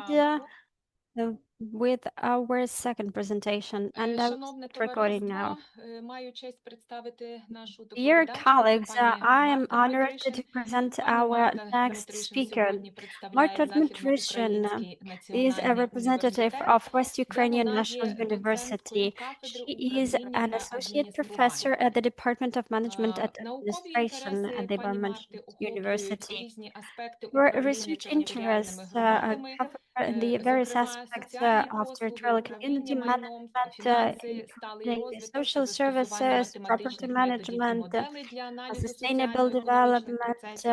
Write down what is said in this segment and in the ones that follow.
proceed with our second presentation, and I will Шановне start recording now. товариство, маю честь представити нашу Dear доповідачку, colleagues, пані I am Марту honored to Дмитрішин. present Пані our Марта next Дмитрішин speaker. сьогодні представляє Marta Dmytryshyn Західноукраїнський is a національний representative університет, of West де Ukrainian вона National є доценткою University. кафедри She is управління an та associate professor адміністрування. at the Department of Management and Наукові Administration at інтереси the пані Марти Management охоплюють University. різні аспекти Your управління research територіальними interests громадами, cover the various зокрема aspects соціальні of послуги, territorial управління community майном, management, фінанси, сталий including розвиток та social застосування services, property математичних методів і management, моделей для аналізу sustainable соціально-економічних development, процесів.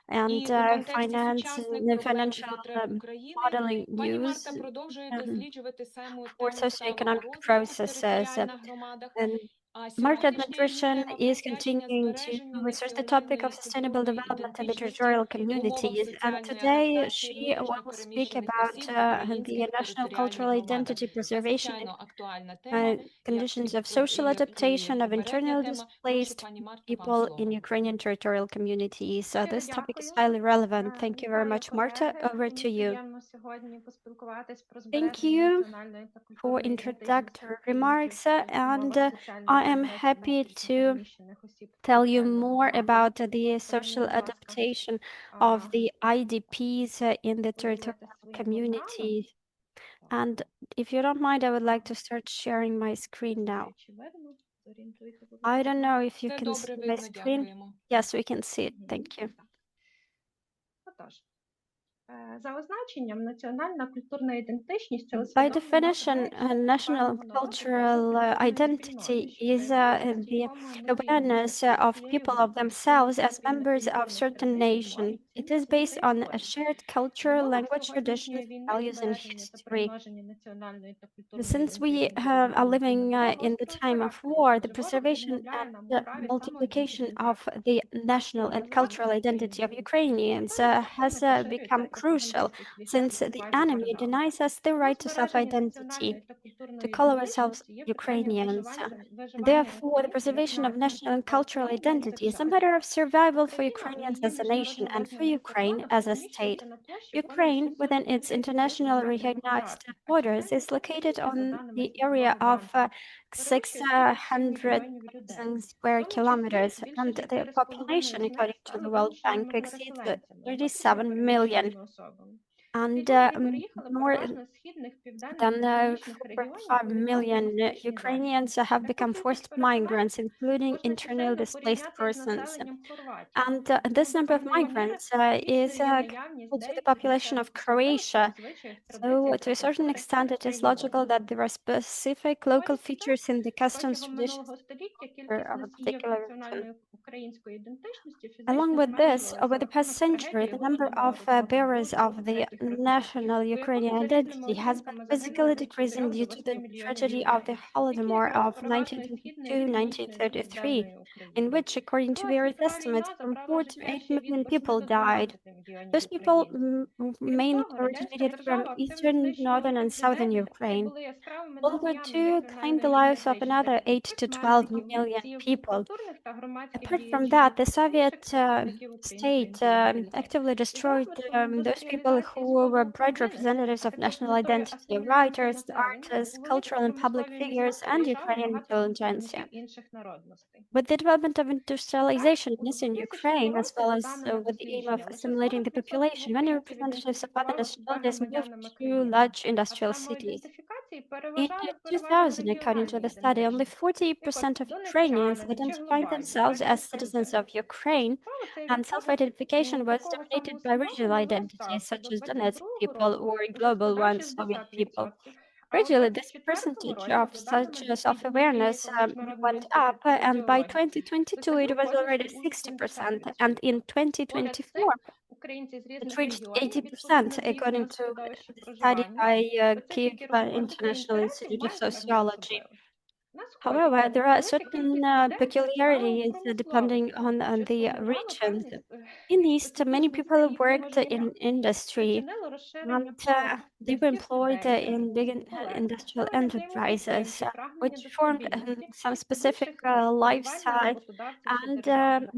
and І у контексті finance, сучасних проблем і financial потреб України modeling пані Марта use продовжує um, досліджувати for тему сталого socioeconomic розвитку в processes. територіальних громадах. And А Marta сьогоднішня її Dmytryshyn тема is присвячена continuing to збереженню research the topic of національної sustainable культурної development in the ідентичності territorial в умовах communities. And соціальної today адаптації she внутрішньо will speak переміщених about осіб в the українських national територіальних cultural громадах. identity preservation Надзвичайно актуальна and тема, як conditions of і social adaptation of попередня internally тема. Прошу, displaced пані Марто, вам people in слово. Ukrainian territorial communities. Щиро This topic is дякую. highly relevant. Thank you very Вітаю, much, Marta. колеги. Over to Мені you. приємно сьогодні поспілкуватись про Thank збереження you національної та for культурної ідентичності introductory українців remarks, в and умовах соціальної I am інтеграції happy внутрішньо to переміщених осіб в tell you територіальних more громадах. about the social Будь ласка, adaptation of the IDPs in the поділити territorial своїм екраном. communities. And if you don't mind, I would like to start sharing my screen Не now. знаю, чи видно. Зорієнтуйте, будь I ласка. don't know if you Все can добре see my видно, screen. дякуємо. Yes, we can see it. Thank you. Так. Отож, за означенням, національна культурна ідентичність – це By усвідомлення definition, себе як частини national певного народу та cultural його культурної identity спільноти, що is проявляється в the стійкому емоційному awareness зв'язку з of цією people of групою, themselves сприйняття as спільних members of культурних certain традицій, nation. норм, It is цінностей based та on a історії. shared В culture, умовах language, traditions, сьогоднішньої війни values, and збереження та history. примноження національної та культурної Since we ідентичності are України living набуло in the гострого time of характеру, war, the адже ворог preservation відмовляє and нам у the праві multiplication of самоідентифікації. the national and cultural Націоналізація identity of українців Ukrainians натомість has активно поширюється become як crucial пропагандистський кліше since і the квазіпропаганда. enemy denies us the Тому right to збереження self-identity, національної та to культурної call ourselves ідентичності є питанням Ukrainians. виживання Therefore, the українців як preservation of нації, national and cultural країни і identity is a держави. matter of survival for Україна на Ukrainians її as a nation міжнародно and for визнаних Ukraine кордонах as a state. розміщується на площі понад Ukraine, 600 within its тисяч internationally кілометрів recognized квадратних, а borders, is чисельність located населення, за on даними the area Світового of банку, перевищує 37 мільйонів людей. 600,000 В square тому числі kilometers, більше and ніж the population, 4,5 з них according to the стали World Bank, вимушеними exceeds переселенцями або 37 million. тимчасово особами. And Люди, які переїхали more переважно з східних, південних than та північних 4.5 регіонів у million відносно-безпечні зони. Ukrainians have Таку become кількість forced переселенців migrants, including можна internally чисельно displaced порівняти з persons. населенням Хорватії. And Тому this до number of певної міри migrants is підкріплює наявність equal to the деяких population of місцевих особливостей Croatia. у звичаях, So, традиціях to та a certain культурі extent, цих it is регіонів. logical that there are specific local Користь у features in the customs, протягом traditions минулого століття кількість of a носіїв particular region. національної української ідентичності Along фізично with this, зменшувалася over за the past рахунок century, трагедії the number of голодомору, знаком bearers бруду of the третіх років, national у якому, Ukrainian за різними identity has been оцінками, загинуло physically десь від decreasing 3 due до to 8 the мільйонів tragedy of the людей, які Holodomor якраз of переважно є східної і північної 1922-1933, південної України. in which, according to various Друга світова estimates, війна from забрала 4 to життя 8 ще від million 8 people до died. 12 мільйонів Those people українців. Крім mainly того, радянська originated from держава активно eastern, знищувала northern, and тих southern людей, які Ukraine. були яскравими World War носіями II claimed the національної lives of another ідентичності: 8 to 12 письменників, million митців, people. культурних та громадських Apart from діячів, that, the Soviet інших представників української state інтелігенції. actively Із destroyed розвитком those people індустріалізації who Сходу were bright України, representatives а of також national культури identity, асимілювання writers, населення, artists, у великих cultural and public промислові figures, міста and переїжджали Ukrainian багато intelligentsia. представників інших народностей. With the development of Так, industrialization у in Eastern 2000 Ukraine, as році, well за as даними with the aim of дослідження, лише assimilating the 40% population, many українців representatives of other ідентифікували себе nationalities moved громадянами to країни, large а industrial cities. самоідентифікації In переважали переважно 2000, according to регіональні the study, only ідентичності, як от 40% of Ukrainians донеччанин чи identified глобальний, themselves as радянська citizens of ідентика. Ukraine, Поступово цей and відсоток self-identification was такого dominated by regional самоусвідомлення identities зростав, та such до as Donetsk 22-го people року or вже global складав one Soviet people. 60%. А у Gradually, this 24-му percentage році, of за such даними дослідження self-awareness Київського міжнародного went up, інституту and by соціології, 2022 it досягнув was already позначки у 60%, 80%. and in Поряд з 2024 цим, українці з it різних reached регіонів, 80%, відповідно до according їхнього to середовища the study проживання, by Kyiv специфіки розвитку та International інтересів, Institute of мають певні Sociology. особливості. Сході However, there are велика certain кількість людей працювала у peculiarities depending промисловості, on що the впливало regions. певний In East, many специфічний people стиль їхнього worked життя. in Це industry чинило розширення and по they were вузьких employed стипендіях, in big колегах, industrial посилення enterprises, взаємопідтримки, прагнення which до formed стабільності some і specific більших свобод, сподівання lifestyle роботодавців чи and держави.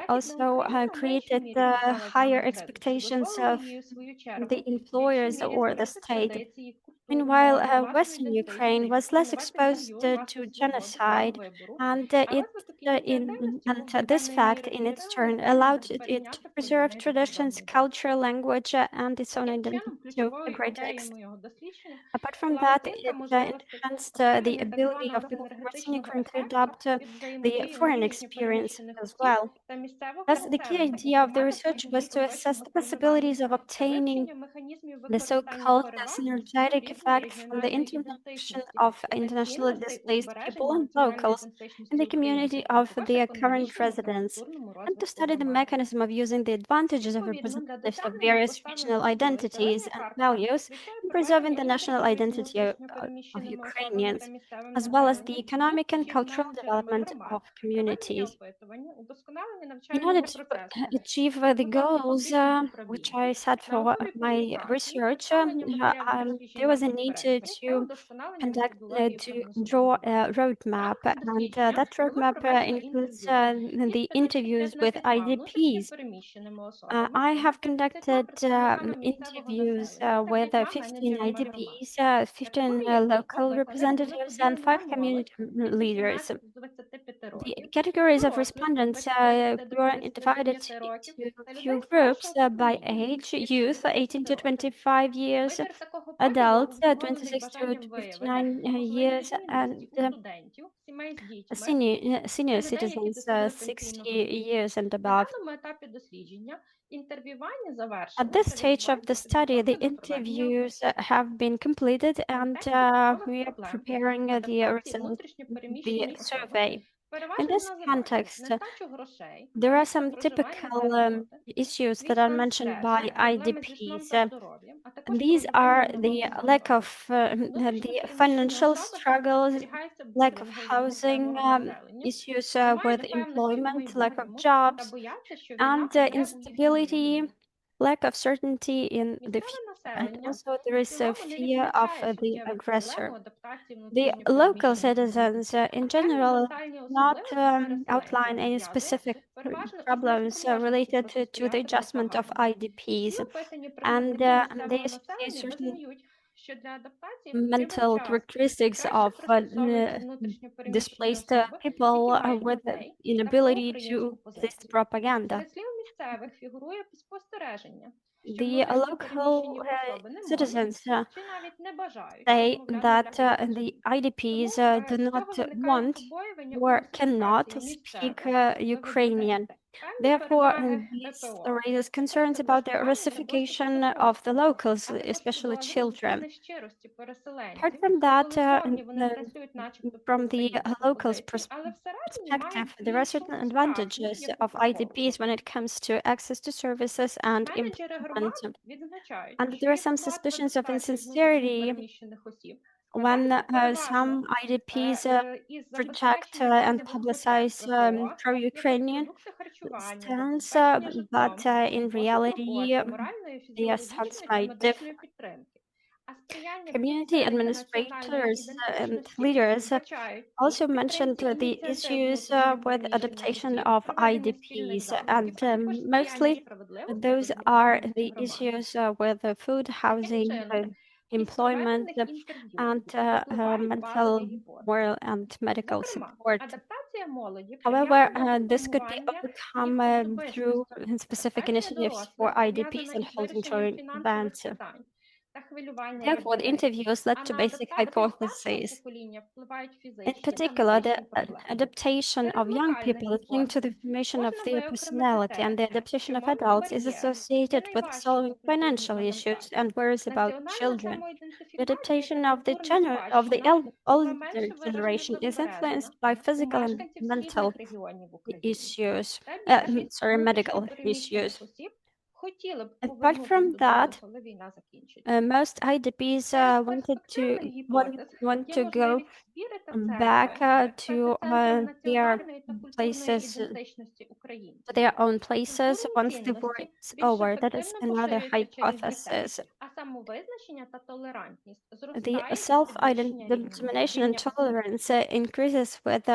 also Західна Україна в меншій created мірі піддалась higher геноциду, що expectations дозволило of їй у свою the чергу в більшій employers мірі or the зберегти state. традиції, культуру, Meanwhile, моду, власну Western Ukraine ідентичність, was less цінувати exposed сім'ю, to власну свободу, право genocide, вибору. and А розвиток її креативності був до this певної fact, міри in its примиреною turn, схемою allowed it to перейняти preserve провідний traditions, закордонний досвід. culture, language, and its own Таким identity чином, to a ключовою great ідеєю extent. моєго дослідження Apart from була that, оцінка it можливостей enhanced the посилення так ability of званого people from Western енергетичного Ukraine to ефекту adopt від the взаємодії foreign experience внутрішньопереміщених as осіб well. та місцевого Thus, the key населення і idea of the сприяти research was подібності to assess оточного the проживання possibilities of та obtaining вивчення механізмів the використання so-called переваг зусиль synergetic різної effect from the регіональної interaction ідентичності of та internationally цінностей у displaced people збереженні and національної locals in ідентичності the community українців, а of також their current економічному та residents, культурному and to розвитку study the громади. mechanism of using the advantages of Відповідно, для representatives of досягнення various regional поставлених цілей identities зелені and картка values включає in preserving проведення the national інтерв'ю з identity of внутрішньопереміщеними особами Ukrainians, та місцевим as well as the населенням, economic and вивчення cultural менеджерами development громад, of проведення communities. опитування, удосконалення In order навчального to процесу, achieve the підготовки goals публічних which управлінців, I set for науковій my публікації, research, представлення матеріалів there досліджень was на a need конференціях та to удосконалення conduct методології to draw прогнозування. a В roadmap, рамках and дослідження that було roadmap проведено includes інтерв'ю the із interviews with 515 внутрішньо IDPs. переміщеними особами I та have 50 conducted представниками місцевого interviews населення та with 5 15 менеджерами громад. IDPs, 15 Категорії local опитаних були representatives, and 5 поділені на молодь community від leaders. 18 до 25 The років, categories of дорослих від respondents 25 до were divided 55 років into та few людей groups старшого by покоління age: віком до youth 18 30 to років. 25 years, Вибір такого поділу adults обумовлений 26 to бажанням виявити 59 можливі years, and відмінності у студентів, сімей з дітьми senior та людей, які citizens досягли 60 пенсійного віку. years and На above. даному етапі дослідження інтерв'ювання At завершено this та stage of the відбувається study, the підготовка до проведення interviews опитів. have been completed, and Контекст побутових we are проблем preparing the адаптації result, внутрішньо the переміщеній особи survey. In переважно this називають context, нестачу грошей, there are місце some проживання typical та роботи, issues that свій are стан mentioned by стресу, проблеми зі сном IDPs. та здоров'ям, а також These проживання are у the новому lack закладі. of Внутрішньо the переміщені financial особи також struggles, остерігаються lack of булінгу від housing, місцевого населення, issues мають with до певності у employment, lack of майбутньому та jobs, бояться, що війна and помре у їхньому instability, будинку. lack of certainty in the Місцеве future. And населення also, there в is a цілому не fear of відзначає the суттєвих проблем aggressor. у адаптації The внутрішньо local переміщених осіб. citizens, in Певні general, ментальні do not особливості переселенців outline any пов'язані specific переважно із problems неспроможністю related to the протистояти adjustment of пропаганді. Всі IDPs, опитані and представники they місцевого associate населення certain визнають, що для адаптації потрібен mental час і characteristics краще of пристосовуються внутрішньо переміщені displaced особи, people які мають with the дітей та inability to проукраїнську resist позицію. propaganda. Серед слів місцевих фігурує спостереження, що The внутрішньо local переміщені особи не можуть citizens чи навіть не бажають say розмовляти that для the глядачів. IDPs Тому do з not цього виникають want побоювання у or cannot русифікації speak місцевих виведення Ukrainian. дітей. Певні Therefore, переваги this ВПО. raises concerns Ефекти about the влаштування для досвіду Russification of the добровольства, locals, а також especially підозри у children. нещирості Apart переселенців, from that, коли зовні вони працюють начебто from the проукраїнську locals' позицію, але всередині perspective, мають there are іншу, certain справжню, advantages яку of IDPs приховують. when it comes to access to services and Менеджери громад employment. відзначають, And що there are їх some вклад в suspicions of адаптацію внутрішньо insincerity переміщених осіб when складається переважно some IDPs із project забезпечення and базових потреб publicize ВПО, як от pro-Ukrainian продукти харчування, stance, забезпечення but житлом, in пошук reality, роботи, моральної, their stance фізіологічної та might differ. медичної підтримки. А сприяння Community підсилення національної administrators and ідентичності leaders вбачають also в mentioned підтримці the ініціатив issues внутрішньо with переміщених adaptation осіб, of проведення спільних IDPs, заходів, and а також сприяння mostly справедливості those та are згуртованості the громад. issues with food, Таким housing, чином, із employment, проведених інтерв'ю and випливають базові mental, гіпотези. moral, and medical Зокрема, support. адаптація молоді However, прив'язана до this could be формування overcome їх through особистості. specific Адаптація initiatives for дорослих IDPs пов'язана and із holding вирішенням touring фінансових events. питань та хвилювання за Therefore, the дітей. interviews led А to на basic адаптацію старшого hypotheses. покоління впливають In фізичні та particular, the медичні проблеми. adaptation of Серед young локальних people is linked to the гіпотез formation of можна their виокремити personality, and the те, adaptation що of мовні adults is бар'єри є associated with найважчі solving у культурній financial issues адаптації. and worries about Національна children. The самоідентифікація та adaptation of культурна the спадщина була older менше виражена generation та is збережена influenced by у physical and мешканців mental східних регіонів України issues, та більшість medical внутрішньо issues. переміщених осіб хотіли б Apart повернутися from додому, that, коли війна закінчиться. most IDPs Серед wanted перспективних to гіпотез want є to go можливість збірити back церкви як to епіцентр their національної та культурної places, ідентичності to українців. their own places Культурні once the war цінності is більш over. That is ефективно another поширюються через дітей, hypothesis. а самовизначення та толерантність The зростає із підвищення self-determination and рівня освіти. tolerance increases with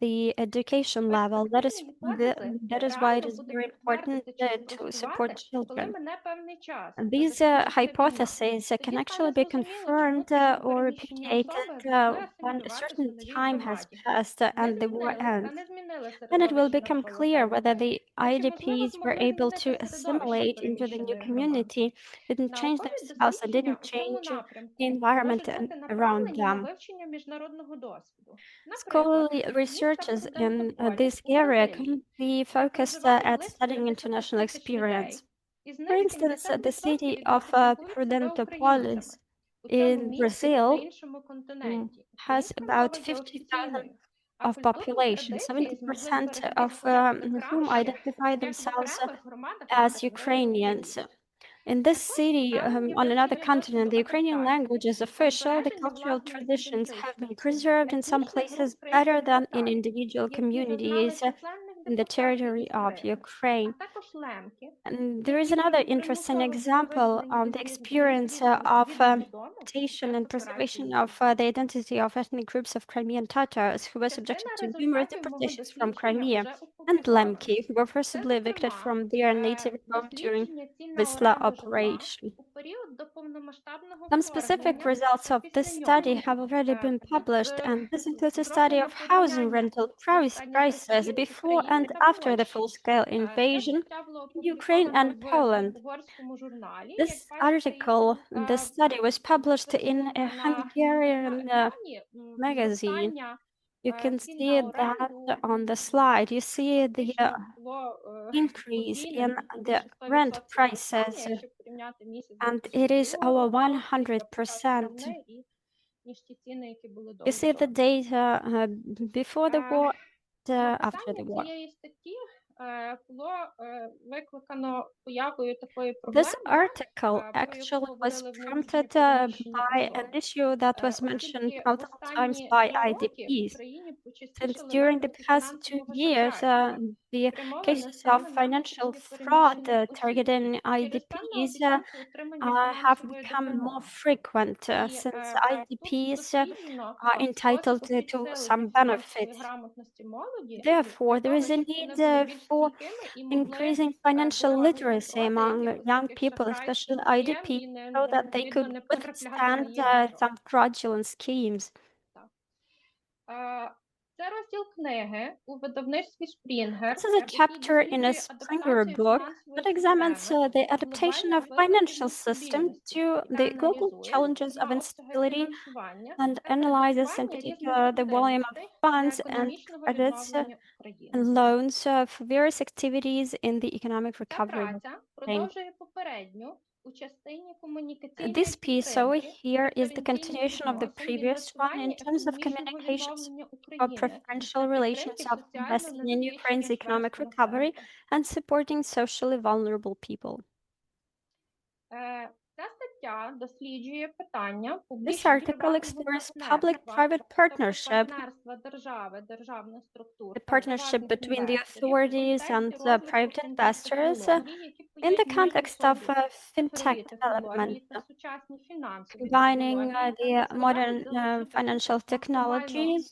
the education level. Перспективні гіпотези That is why it реально is буде very important підтвердити чи to support спростувати, коли children. мине певний час та These закінчиться війна. hypotheses can Тоді actually стане be зрозуміло, чому confirmed ці or переміщені особи repudiated змогли when a асимілюватися certain у новій time has громаді, passed не and the war змінили та ends. не змінили Then it will середовище become навколо clear себе, whether the та чи, можливо, IDPs were змогли able to змінити середовище assimilate into the new переміщеної громади. community, didn't change Наукові themselves, and дослідження didn't у цьому change the напрямку environment можуть бути around направлені на them. вивчення міжнародного досвіду. Наприклад, Scholarly місто researches in Прудентополі this у area Бразилії, can be де focused проживає at близько studying 500 international тисяч experience. людей. Із For них instance, the 70% city of ідентифікують себе українцями. Prudentopolis У цьому in місті та на Brazil іншому континенті has українська about мова є 50,000 офіційною, а of культурні population, традиції змогли 70% зберегти of подекуди whom краще, identify як в themselves окремих громадах, as так і в регіонах. Ukrainians. In this Також city, ставлення on another вивчення continent, досвіду the Ukrainian language адаптації is та official. The збереження cultural власної traditions have been ідентичності preserved in some етнічних places груп better than in кримських-татар, individual які communities зазнали численних in the депортацій territory із of Криму, а Ukraine. також лемки, And there is які another були interesting примусово example виселені on із the їх experience of додому adaptation час and операції preservation of «Мир». the identity of ethnic groups of Crimean Tatars who were subjected Частина to numerous результатів мого deportations from дослідження Crimea, вже and опублікована. Lemki, who were Це, forcibly evicted зокрема, from their native home during дослідження цін на Wisla оренду житла operation. у період до повномасштабного Some specific вторгнення results та of після this study нього. have already been published, and this includes a study Зроблено of housing порівняння rental з останніх prices років before України and та after the Польщі. full-scale Це invasion стаття було in Ukraine опубліковано and в Poland. угорському журналі. Як This бачите, this study was published in a на Hungarian екрані magazine. зростання You can цін see на that оренду on the slide. You see the фактично було increase in подвійним, the більше 100% rent зростання, prices, якщо порівняти місяць and it 2002 is over року після початку 100%. війни і ніж ті ціни, які були до You see the вторгнення. data before the war, after the Написання war. цієї статті було викликано появою такої This проблеми, article про яку actually was говорили внутрішньо prompted переміщені by an особи. issue that was mentioned Оскільки в multiple times останні by 2 роки в IDPs. Україні Since почастішали during the випадки past 2 фінансового years, шахрайства, the спрямоване cases of саме на financial внутрішньо fraud переміщених осіб targeting через певну IDPs обіцянку отримання have фінансової become more допомоги. frequent І since тут IDPs досліджено are entitled спосіб to підсилення some фінансової benefits. грамотності молоді Therefore, для there того, is a щоб need вони були більш for стійкими і могли increasing financial боротися literacy проти among якихось young таких people, шахрайських especially схем IDPs, і so that they відповідно could не потрапляти на withstand їх гачок. some fraudulent schemes. Це розділ книги у видавництві Springer, This is a який chapter in a досліджує Springer адаптацію book фінансової that examines системи the до adaptation of глобальних викликів financial system нестабільності, to яка the global аналізує, challenges of зокрема, обсяги instability фінансування and та analyzes in кредитування різних particular the volume of активностей для funds and економічного credits відновлення України. and loans for various activities in the economic Ця recovery of праця Ukraine. продовжує попередню у частині комунікаційної This piece over підтримки here is the преференційних continuation of the відносин в previous one in інвестуванні terms of економічного communications відновлення for України preferential та relations підтримки of соціально investing in Ukraine's незахищених economic верств recovery населення. and supporting socially vulnerable people. Ця стаття досліджує питання This публічно-приватного article explores партнерства, public-private тобто partnership, партнерства держави, державних структур the та partnership приватних between the інвесторів в authorities and контексті розвитку private investors фінтех-технологій, які in the поєднують між context of собою fintech цифрові технології development, та сучасні фінансові combining технології, the modern дозволяють залучити financial technologies,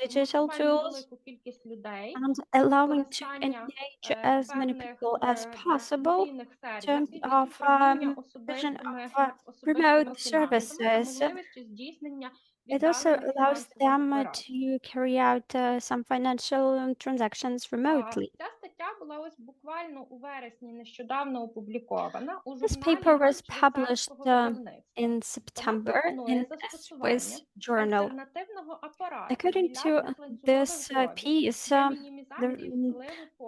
digital максимально tools, велику кількість людей, and allowing to використання engage as many певних people as possible дистанційних in terms сервісів, of як управління vision особистими of особистими remote фінансами та services. можливості здійснення It also віддалених allows фінансових them операцій. to carry out some financial transactions remotely. Ця стаття була ось буквально у вересні нещодавно опублікована у This журналі paper was published швейцарського видавництва. in Вона September пропонує in a застосування Swiss journal. альтернативного апарату According to мільярдних ланцюгових this зловів piece, для мінімізації впливу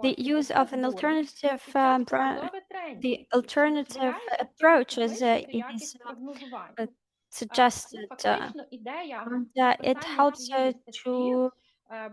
the пострілу use та of an збурень alternative під час побудови трендів, the що alternative дозволяє суттєво approaches підвищити is якість прогнозування. suggested, Фактично, ідея and it написання helps цієї статті to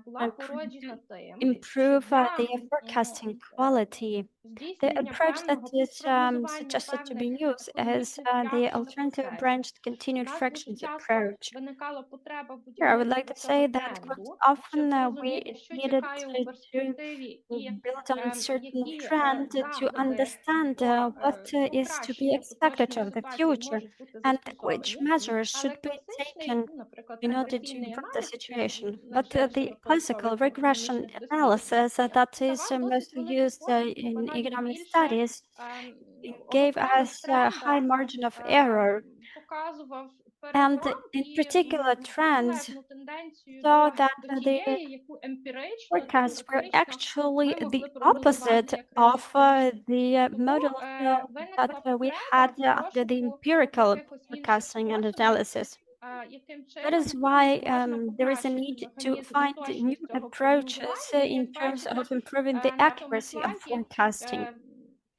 була породжена тим, improve що для the forecasting quality. The здійснення approach that певного is прогнозування suggested to be певних used is економічних the явищ і alternative процесів. branched У continued нас дуже fractions часто approach. виникала потреба в Here, I would будівництві like to цього say that quite тренду, often щоб we зрозуміти, що needed чекає у to перспективі і build on certain які trend to заходи understand по what is to be покращенню expected поточної of the ситуації future можуть бути and which застосовані. measures Але should be класичний, taken наприклад, in order to регресійний improve the аналіз, situation. на But the черзі classical використовується в regression економічних дослідженнях, analysis that is давав досить mostly великий used поспіх in виконанню economic більше studies gave окремих us a high трендах, margin of error. показував And перелом in і particular trends протилежну тенденцію saw that до the тієї, яку емпірично, forecasts were теоретично actually ми the могли прогнозувати opposite як of реалістично. the Тому models that виникла we потреба had в under the пошуку empirical якихось інших forecasting and способів, analysis. яким That is чином why можна there is a покращити need to механізм і find new точність цього approaches прогнозування. І in як terms бачите, of improving the на тому accuracy of слайді forecasting.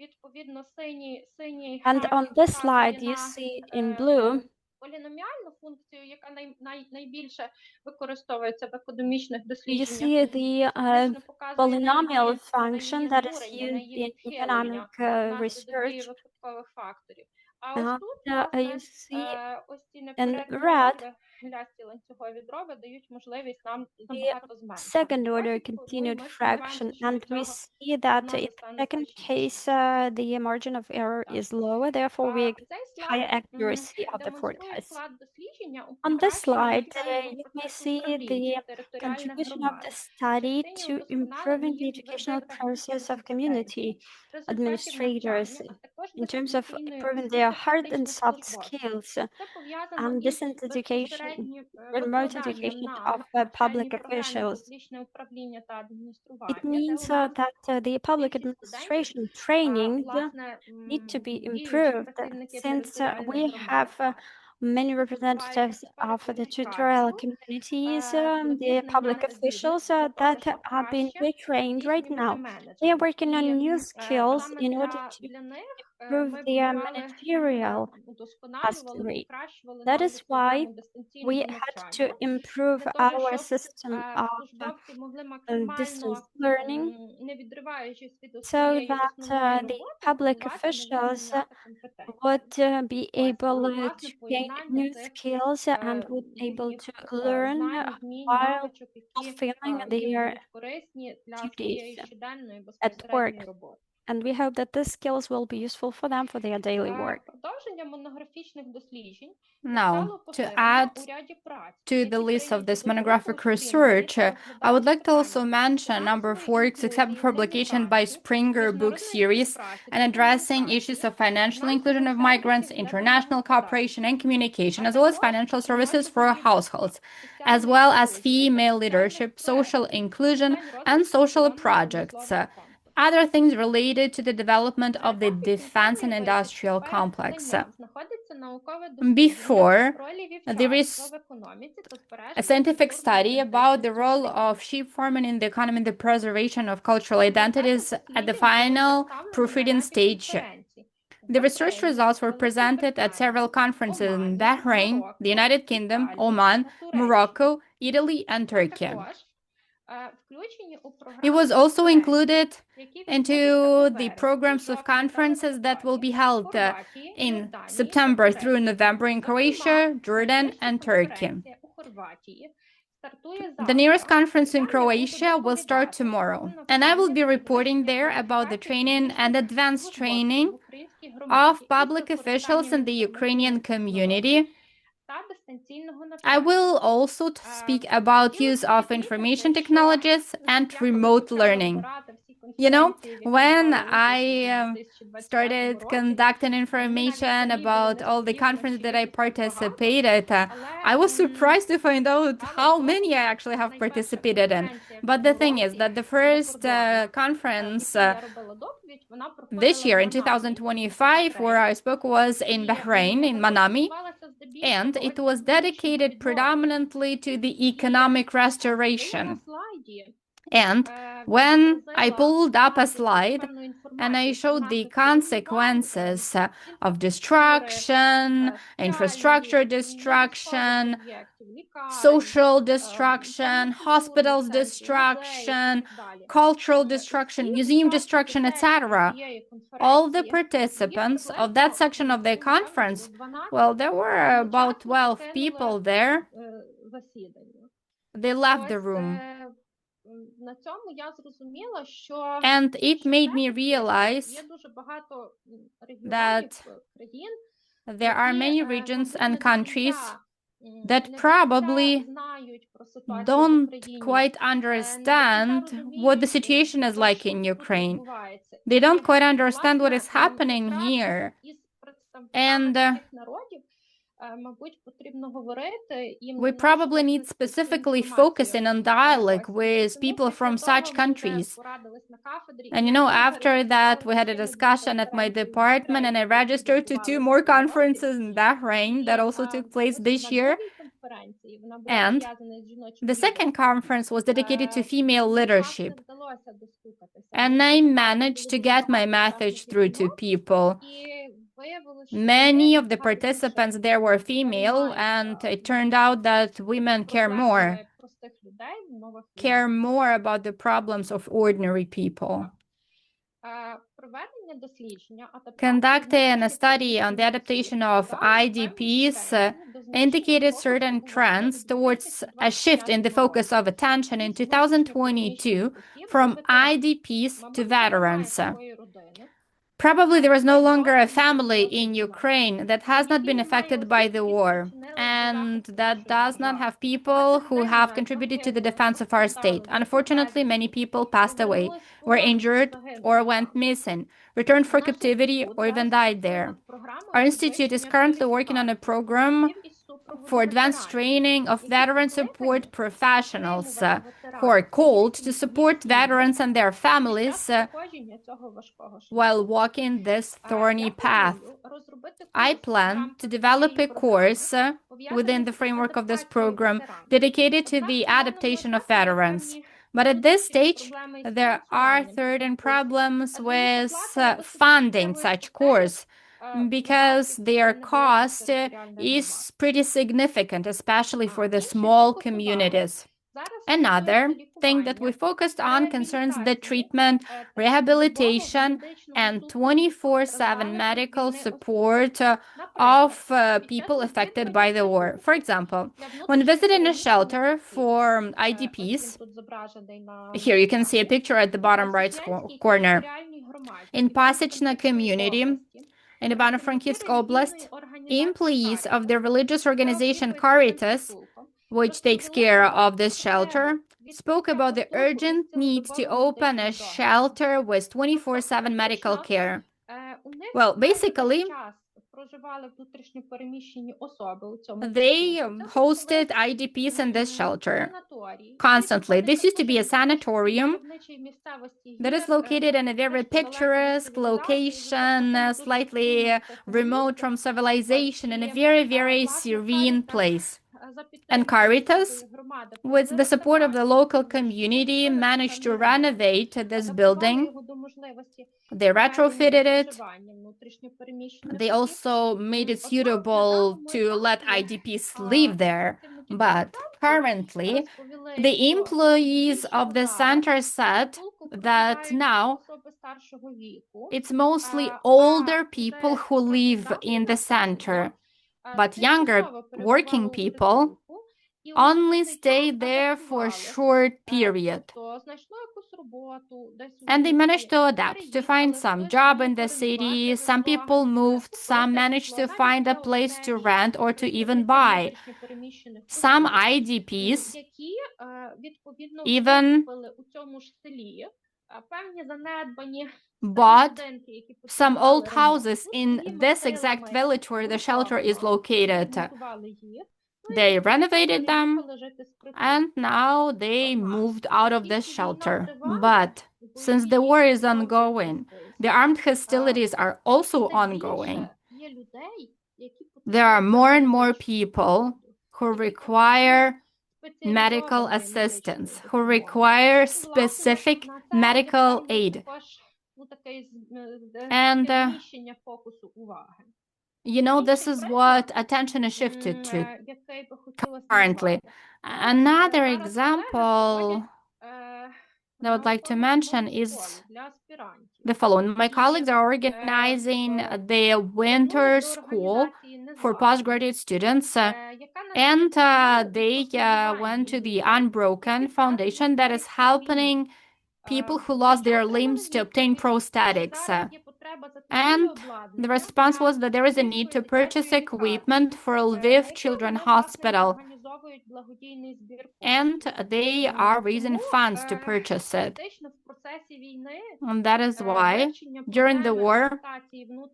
відповідно синій And on графік this вказує slide, you на see in blue поліноміальну функцію, яка найбільше використовується в економічних you дослідженнях. see the Фактично показує на polynomial її function that is збурення, на used in її economic відхилення внаслідок дії research. випадкових факторів. А ось And тут, you власне, see ось ці in неперервні red дроби, лясті ланцюгові дроби дають можливість нам the набагато зменшувати second order похибку. Ну і continued ми fraction, сподіваємося, що and від we цього see that вона не in the стане second страшніше. case, the margin of error Так. is lower, therefore we expect Цей higher слайд accuracy of the демонструє forecast. вклад дослідження у On this покращення slide, навчального you may процесу see управлінців the територіальних contribution of громад the в study частині to удосконалення improving the їх educational витрат process і of community компетенцій, результатів administrators навчання, а також in terms of дистанційної improving освіти their hard and практичних soft службовців. skills Це пов'язано and із distance education, безпосереднім remote викладанням education на of навчальній public програмі officials. публічне управління та It адміністрування, де means у нас that the public більшість студентів administration trainings власне need to be діючі improved працівники since територіальних we громад. have many Вступаючи representatives тепер of у the практику, territorial communities, the провідними public officials для того, that щоб are being краще retrained right здійснювати now. They are менеджмент. working on І new skills саме in order to для них improve ми their будували, managerial удосконалювали, mastery. покращували That нову is why програму we дистанційного had to навчання improve для того, our щоб system of службовці могли distance максимально, learning не відриваючись від so своєї that основної the роботи, public здобувати нові officials знання та компетенції. would be Ось able тут, власне, to gain поєднання new цих skills and would able їхніх to learn знань, вмінь, while навичок, які fulfilling їм their будуть корисні для duties своєї щоденної at work. безпосередньої роботи. And we hope that these skills will be useful for them for their daily work. Продовження монографічних досліджень Now, стало to поширено add у ряді праць, to які the list of прийняті this до друку monographic у спільному research, та I would like to розглядають also питання mention a number of фінансової works accept інклюзії, for publication by взаємопомоці, Springer book міжнародної series співпраці and та addressing комунікації, issues of financial inclusion of фінансових migrants, сервісів для international cooperation домогосподарств, and communication, а as well as також financial services носять for об'єкт households, as соціальної well as інклюзії та female соціальних leadership, social проєктів, inclusion, питань and розвитку social оборонно-промислового projects. комплексу. Other things related to the development of the Графік defense and центральний industrial висів. complex. Перед ним знаходиться наукове дослідження Before, ролі there вівчарства is в економіці та a збереженні scientific study about the культурно-ідентичності role видів. of sheep farming in the economy and the preservation of cultural identities at the Досліджень було final представлено на proofreading ряді stage. конференцій у The research Бахрейні, results were Великій presented at several Британії, conferences in Омані, Bahrain, the Марокко, United Kingdom, Італії Oman, та Туреччині. Morocco, Italy, and А Turkey. також включені у It програму was also конференцій, included які відбудуться into у the вересні, programs of жовтні та conferences that will листопаді be held Хорватії, in Йорданії та September through Туреччини. November in Croatia, Зокрема, Jordan, найближча and Turkey. конференція у Хорватії стартує The nearest завтра. conference in Там я буду Croatia will start доповідати tomorrow, про and I will be навчання та reporting підвищення there about the кваліфікації training and публічних advanced службовців training в українській громаді of із public officials in the використанням Ukrainian інформаційних технологій community. та дистанційного I навчання. will also speak about use Хотілося of б information відмітити, technologies що and я коли remote почала learning. збирати всі You know, конференції, в яких when брали участь I у 2025 started році, conducting мені навіть information самій було about all the несподівано, conferences що that їх I тут так багато, participated, I але was surprised to find out how стало many I досить actually have найперша participated in. конференція в But the цьому thing is році that the за first кордоном, в conference якій я робила доповідь, вона this проходила year в in Манамі, 2025 where I spoke was in і Bahrain, in вона Manami, стосувалася здебільшого and it was економічного dedicated відновлення. predominantly to the economic Коли я restoration. на слайді And when I відобразила pulled up a slide, певну and I інформацію про showed the наслідки руйнувань, consequences of інфраструктури, destruction, infrastructure соціальної, destruction, невійськових об'єктів, лікарень, social destruction, певних hospitals культурних центрів, destruction, музеїв і так далі. cultural Усі destruction, museum учасники destruction, сесії etc. цієї All the конференції, participants їх of that приблизно, section of the напевно, conference, було 12, well, there were about одночасно 12 покинули people there. засідання. They left the Ось, room. на цьому я зрозуміла, що And it made me є realize дуже багато регіонів, that країн, there are many які, regions мабуть, and не до countries кінця, that не до probably кінця знають про ситуацію в don't Україні, quite не до understand кінця what the розуміють, situation is що like ж in тут Ukraine. відбувається. They don't І, quite understand what власне, is happening якраз here. із представниками And таких народів, мабуть, потрібно говорити їм we probably need specifically focusing on dialogue with people from such countries. And you know, after that, we had a discussion at my department, and I registered to 2 more conferences in Bahrain that also took place this year. And the second conference was dedicated to female leadership. And I managed to get my message through to people. Many of the participants there were female, and it turned out that women care more about the problems of ordinary people. Conducting a study on the adaptation of IDPs indicated certain trends towards a shift in the focus of attention in 2022 from IDPs to veterans. Probably there is no longer a family in Ukraine that has not been affected by the war, and that does not have people who have contributed to the defense of our state. Unfortunately, many people passed away, were injured, or went missing, returned for captivity, or even died there. Our institute is currently working on a program for advanced training of veteran support professionals who are called to support veterans and their families while walking this thorny path. I plan to develop a course within the framework of this program dedicated to the adaptation of veterans. But at this stage, there are certain problems with funding such course, because their cost is pretty significant, especially for the small communities. Another thing that we focused on concerns the treatment, rehabilitation, and 24/7 medical support of people affected by the war. For example, when visiting a shelter for IDPs, here you can see a picture at the bottom right corner, in Pasechna community, in Ivano-Frankivsk Oblast, employees of the religious organization Caritas, which takes care of this shelter, spoke about the urgent need to open a shelter with 24/7 medical care. Well, basically, they hosted IDPs in this shelter constantly. This used to be a sanatorium that is located in a very picturesque location, slightly remote from civilization, in a very, very serene place. And Caritas, with the support of the local community, managed to renovate this building. They retrofitted it. They also made it suitable to let IDPs live there. But currently, the employees of the center said that now it's mostly older people who live in the center, but younger working people only stay there for a short period. And they managed to adapt, to find some job in the city. Some people moved, some managed to find a place to rent or to even buy. Some IDPs even bought some old houses in this exact village where the shelter is located. They renovated them, and now they moved out of this shelter. But since the war is ongoing, the armed hostilities are also ongoing. There are more and more people who require medical assistance, who require specific medical aid. And, переміщення фокусу уваги. this is what attention is shifted to Який би хотілося currently. назвати. Another Зараз колеги example проводять, that I would like to mention is школу для аспірантів. the following. My І, colleagues are organizing the winter звернулись до school організації for «Незламні», postgraduate students, яка and надає they допомогу у went to the спостереженні Unbroken дітей, Foundation that is внаслідок helping people who lost their limbs to obtain prosthetics. And the response was that there is a need to purchase equipment for Lviv Children's Hospital, and they are raising funds to purchase it. And that is why, during the war,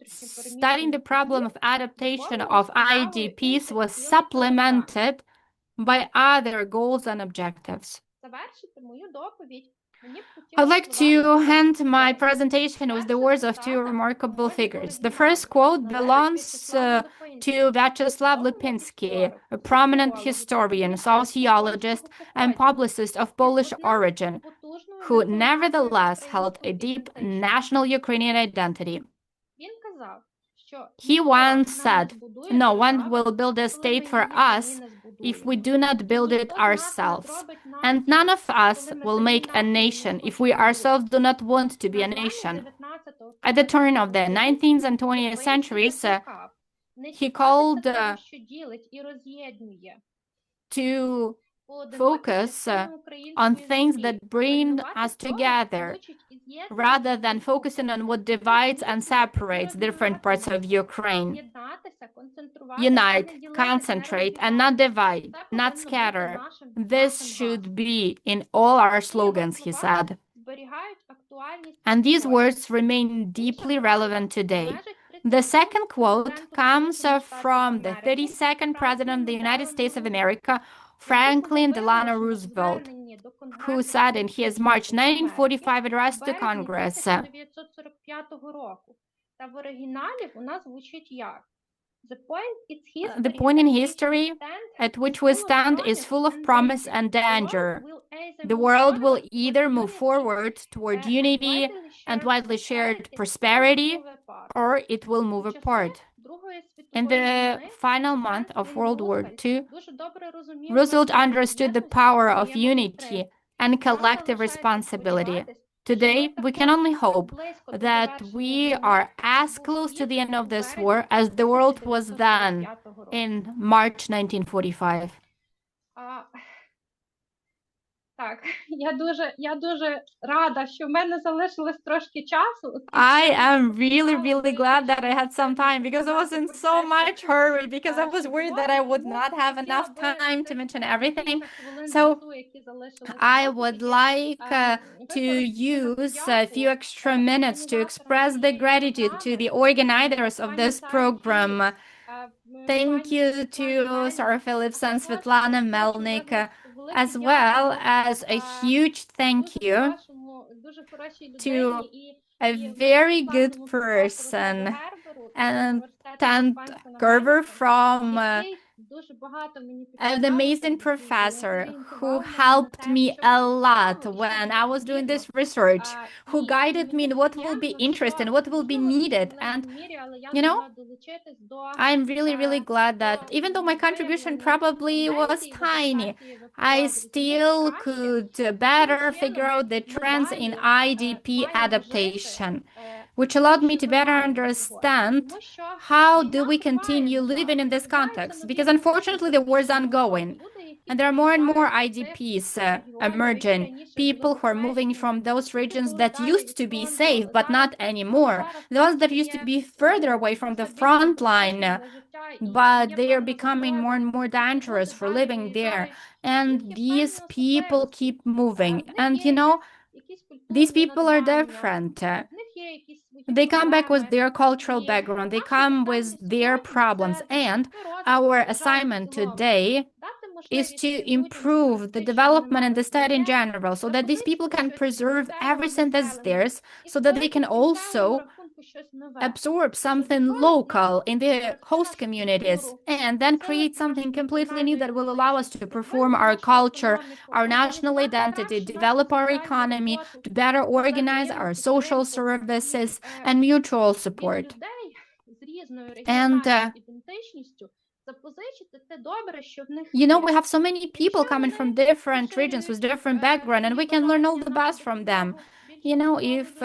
studying the problem of adaptation of IDPs was supplemented by other goals and objectives. I'd like to end my presentation with the words of two remarkable figures. The first quote belongs to Vyacheslav Lipinski, a prominent historian, sociologist, and publicist of Polish origin, who nevertheless held a deep national Ukrainian identity. He once said, "No one will build a state for us if we do not build it ourselves. And none of us will make a nation if we ourselves do not want to be a nation." At the turn of the 19th and 20th centuries, he called to focus on things that bring us together, rather than focusing on what divides and separates different parts of Ukraine. Unite, concentrate, and not divide, not scatter. This should be in all our slogans, he said. And these words remain deeply relevant today. The second quote comes from the 32nd President of the United States of America, Franklin Delano Roosevelt, who said in his March 1945 address to Congress, "The point in history at which we stand is full of promise and danger. The world will either move forward toward unity and widely shared prosperity, or it will move apart." In the final month of World War II, Roosevelt understood the power of unity and collective responsibility. Today, we can only hope that we are as close to the end of this war as the world was then in March 1945. Так, я дуже рада, що в мене залишилось трошки часу. I am really glad that I had some time, because I was in so much hurry, because I was worried that I would not have enough time to mention everything. So I would like to use a few extra minutes to express the gratitude to the organizers of this program. Thank you to Sarah Phillips and Svetlana Melnik, as well as a huge thank you to a very good person, and Gerber, from an amazing professor who helped me a lot when I was doing this research, who guided me in what will be interesting, what will be needed. And I'm really glad that even though my contribution probably was tiny, I still could better figure out the trends in IDP adaptation, which allowed me to better understand how do we continue living in this context, because unfortunately the war is ongoing, and there are more and more IDPs emerging, people who are moving from those regions that used to be safe but not anymore, the ones that used to be further away from the front line, but they are becoming more and more dangerous for living there. And these people keep moving, and these people are different. They come back with their cultural background, they come with their problems, and our assignment today is to improve the development and the study in general, so that these people can preserve everything that's theirs, so that they can also absorb something local in the host communities and then create something completely new that will allow us to perform our culture, our national identity, develop our economy, to better organize our social services and mutual support. And we have so many people coming from different regions with different background, and we can learn all the best from them. If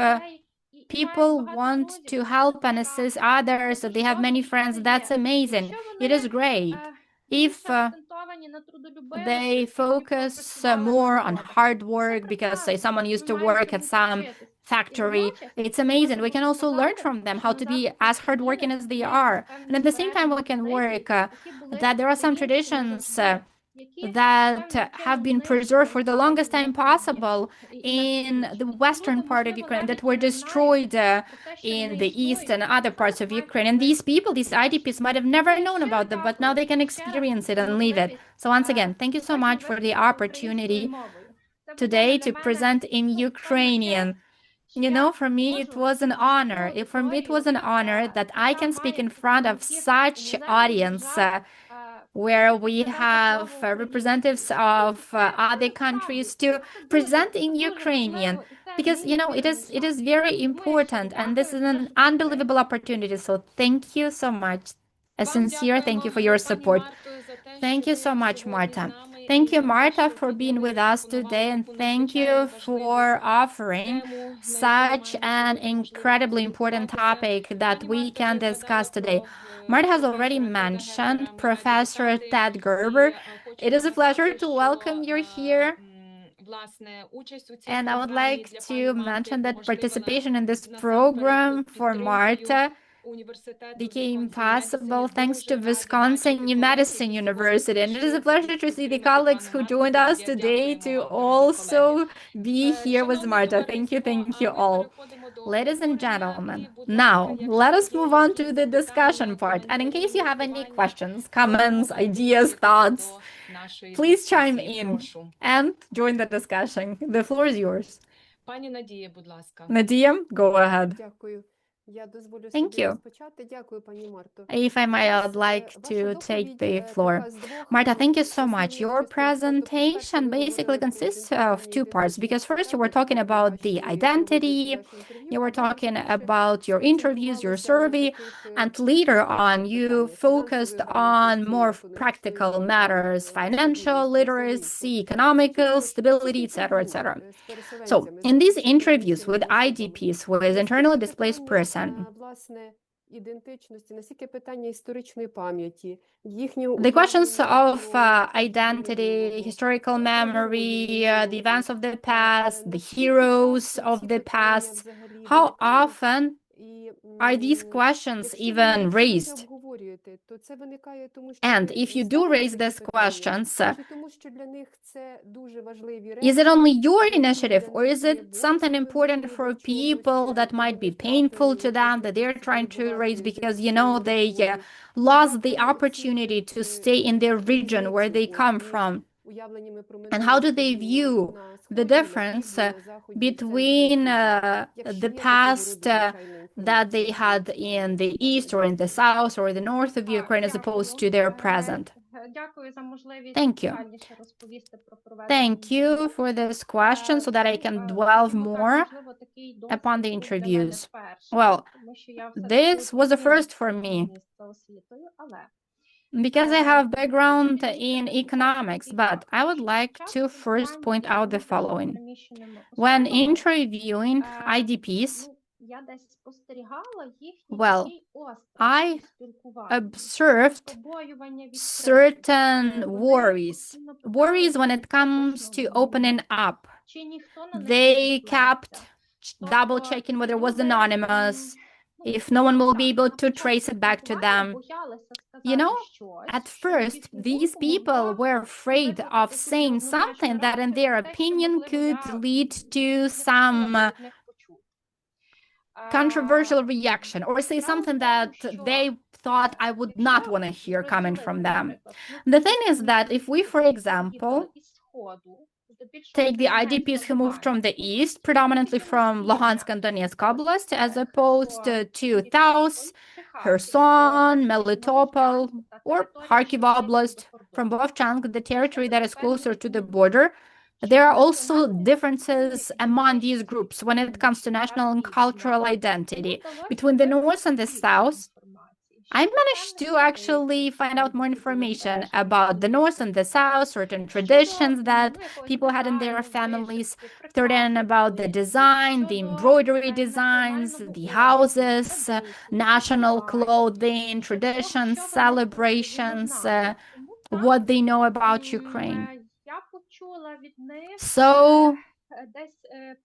people want to help and assist others, so they have many friends, that's amazing. It is great. If they focus more on hard work because, say, someone used to work at some factory, it's amazing. We can also learn from them how to be as hardworking as they are. And at the same time, we can work that there are some traditions that have been preserved for the longest time possible in the western part of Ukraine that were destroyed in the east and other parts of Ukraine. And these people, these IDPs, might have never known about them, but now they can experience it and live it. So once again, thank you so much for the opportunity today to present in Ukrainian. For me, it was an honor. For me, it was an honor that I can speak in front of such audience where we have representatives of other countries to present in Ukrainian, because it is very important, and this is an unbelievable opportunity. So thank you so much. A sincere thank you for your support. Thank you so much, Marta. Thank you, Marta, for being with us today, and thank you for offering such an incredibly important topic that we can discuss today. Marta has already mentioned Professor Ted Gerber. It is a pleasure to welcome you here. And I would like to mention that participation in this program for Marta became possible thanks to Wisconsin Medicine University. And it is a pleasure to see the colleagues who joined us today to also be here with Marta. Thank you all. Ladies and gentlemen, now let us move on to the discussion part. And in case you have any questions, comments, ideas, thoughts, please chime in and join the discussion. The floor is yours. Nadia, go ahead. Thank you. If I might, I'd like to take the floor. Marta, thank you so much. Your presentation basically consists of two parts, because first you were talking about the identity, you were talking about your interviews, your survey, and later on you focused on more practical matters, financial literacy, economical stability, etc., etc. So in these interviews with IDPs, with internally displaced person, the questions of identity, historical memory, the events of the past, the heroes of the past, how often are these questions even raised? And if you do raise these questions, is it only your initiative, or is it something important for people that might be painful to them, that they're trying to raise because, they lost the opportunity to stay in their region where they come from? And how do they view the difference between the past that they had in the east or in the south or the north of Ukraine as opposed to their present? Thank you. Thank you for this question so that I can dwell more upon the interviews. Well, this was a first for me, because I have background in economics, but I would like to first point out the following. When interviewing IDPs, well, I observed certain worries when it comes to opening up. They kept double checking whether it was anonymous, if no one will be able to trace it back to them. At first, these people were afraid of saying something that, in their opinion, could lead to some controversial reaction, or say something that they thought I would not want to hear coming from them. The thing is that if we, for example, take the IDPs who moved from the east, predominantly from Luhansk and Donetsk Oblast, as opposed to Taus, Kherson, Melitopol, or Kharkiv Oblast, from Vovchansk, the territory that is closer to the border. There are also differences among these groups when it comes to national and cultural identity. Between the North and the South, I managed to actually find out more information about the North and the South, certain traditions that people had in their families, certain about the design, the embroidery designs, the houses, national clothing, traditions, celebrations, what they know about Ukraine. Я почула від них So десь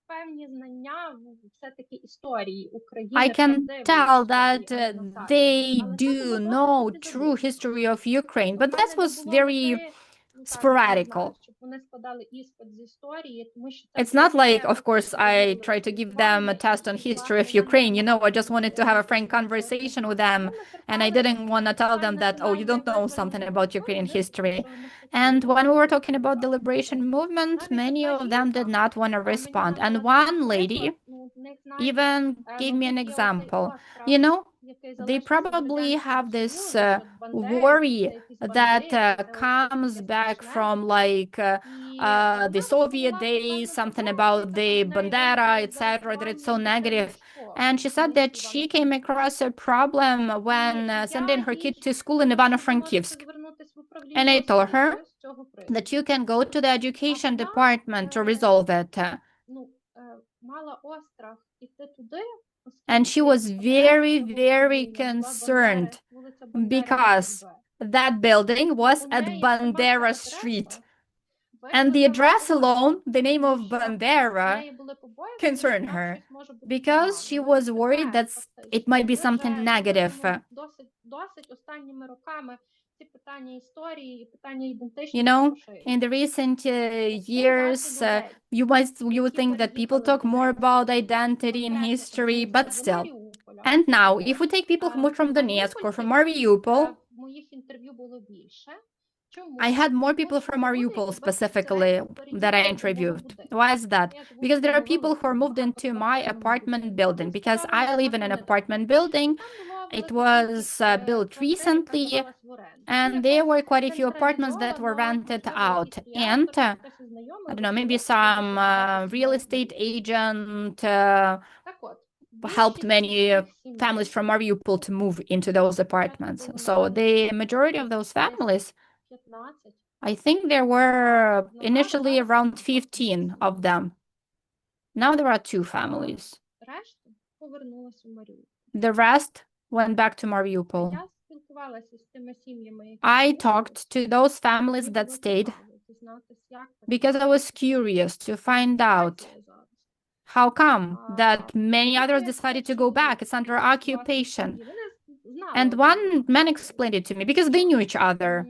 певні знання все-таки історії України, I can правдивої tell історії, that а не назавжди. they Але це do було know досить true незручно. history of Ukraine, but that Напевне, was не було very мети, ну, так, sporadical. не знаю, щоб вони складали іспит з історії, тому що це It's not було like, таке of course, I особливе try to give them a test on history of Ukraine. You know, I just wanted to have a frank conversation with them, and I didn't want to tell them that, oh, you don't know something about Ukrainian history. And when we were talking about the liberation movement, many of them did not want to respond. And one lady even gave me an example. You know, they probably have this worry that comes back from like the Soviet days, something about the Bandera, etc., that it's so negative. And she said that she came across a problem when sending her kid to school in Ivano-Frankivsk. And I told her that you can go to the education department to resolve it. And she was very, very concerned because that building was at Bandera Street. And the address alone, the name of Bandera, concerned her because she was worried that it might be something negative. You know, in the recent years, you would think that people talk more about identity and history, but still. And now, if we take people who moved from Donetsk or from Mariupol, I had more people from Mariupol specifically that I interviewed. Why is that? Because there are people who are moved into my apartment building, because I live in an apartment building. It was built recently, and there were quite a few apartments that were rented out. And I don't know, maybe some real estate agent helped many families from Mariupol to move into those apartments. So the majority of those families, I think there were initially around 15 of them. Now there are 2 families. The rest went back to Mariupol. I talked to those families that stayed because I was curious to find out how come that many others decided to go back. It's under occupation. And one man explained it to me because they knew each other.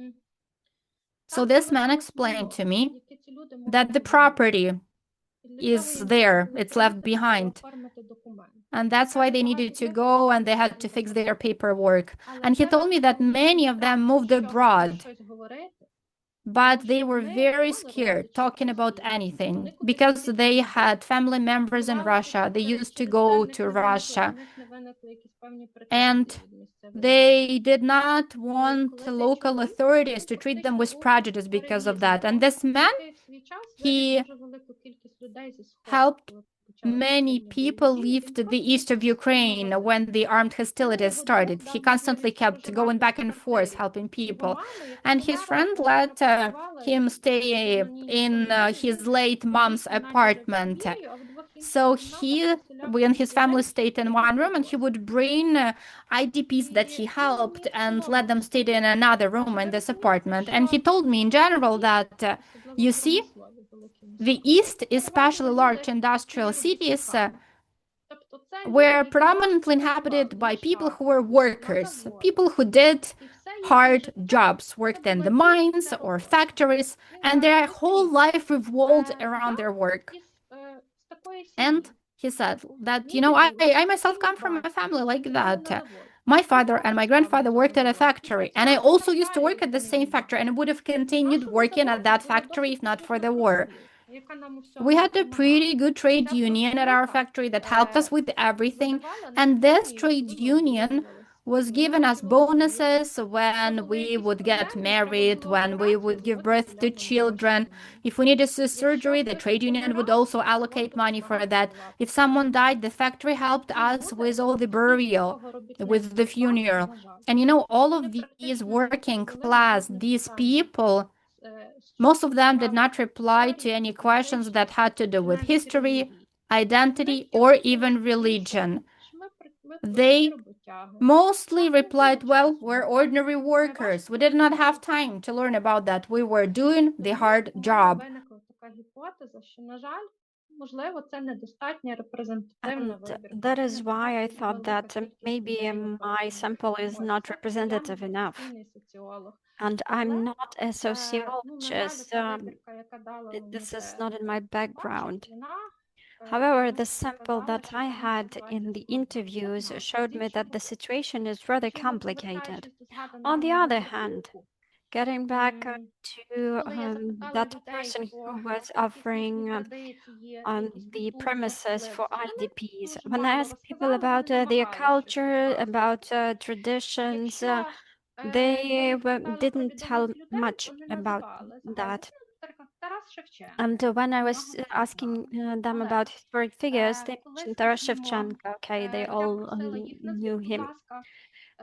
So this man explained to me that the property is there, it's left behind. And that's why they needed to go and they had to fix their paperwork. And he told me that many of them moved abroad, but they were very scared talking about anything because they had family members in Russia. They used to go to Russia. And they did not want local authorities to treat them with prejudice because of that. And this man, he helped many people leave the east of Ukraine when the armed hostilities started. He constantly kept going back and forth helping people. And his friend let him stay in his late mom's apartment. So he and his family stayed in one room, and he would bring IDPs that he helped and let them stay in another room in this apartment. And he told me in general that, you see, the East, especially large industrial cities, were predominantly inhabited by people who were workers, people who did hard jobs, worked in the mines or factories, and their whole life revolved around their work. And he said that, you know, I myself come from a family like that. My father and my grandfather worked at a factory, and I also used to work at the same factory, and I would have continued working at that factory if not for the war. яка нам у We всьому had a допомагала. pretty good trade Ця union at our профспілка, factory that helped us with everything, видавала and нам this премію, trade коли ми union одружувались, was коли ми giving us народжували дітей. bonuses when Якщо були we якісь would get проблеми, треба married, було when we операцію would give зробити, birth to виділяли нам гроші children. премію. If we needed a Якщо surgery, the хтось trade union would помирав, also фонд allocate money for допомагав that. подавати If someone премію. died, the factory helped Ці us люди with all the всі burial, такого робітничого with the класу, funeral. на жаль, And you know, all of вони these практично working відповіли на class, жодне these питання. people, Що most of them did стосувалося not reply to історії, any questions that політичної, had to do чи with навіть history, релігії. identity, Вони or тільки even говорили, religion. що ми They прості роботяги. mostly Нас не replied, було well, часу. we're ordinary workers. We did not have time to learn about that. We were doing the Тому hard у мене job. виникла така гіпотеза, що, на жаль, можливо, це недостатньо репрезентативний And вибір. that is Недостатньо why I thought велика that кількість maybe людей my виходить на sample is роботу. not Ось, я representative enough. міграційний соціолог. And Але, I'm not a на жаль, sociologist. ця вибірка, яка дала мені This is це not in my background. бачить, вона However, чомусь the sample показала, that що I там had ситуація in the складна. interviews Однак, showed з me that іншого the боку, situation is rather якщо complicated. повертаючись до згаданого On the мого other hand, рахунку, getting back to коли я запитала that людей person who по was якісь offering їхні традиції, on якісь the культурні premises for особливості, вони IDPs. дуже When I мало asked people розказали, about вони their намагалися щось culture, розказувати. about traditions, Якщо they я запитала про didn't tell відомих людей, much вони about називали that. згадували, наприклад, Тарас Шевченко. And when I was Багато asking знали. them Але about historic figures, they коли, mentioned Taras скажімо, Shevchenko. Okay, they я all просила їх, knew назвіть, будь him. ласка,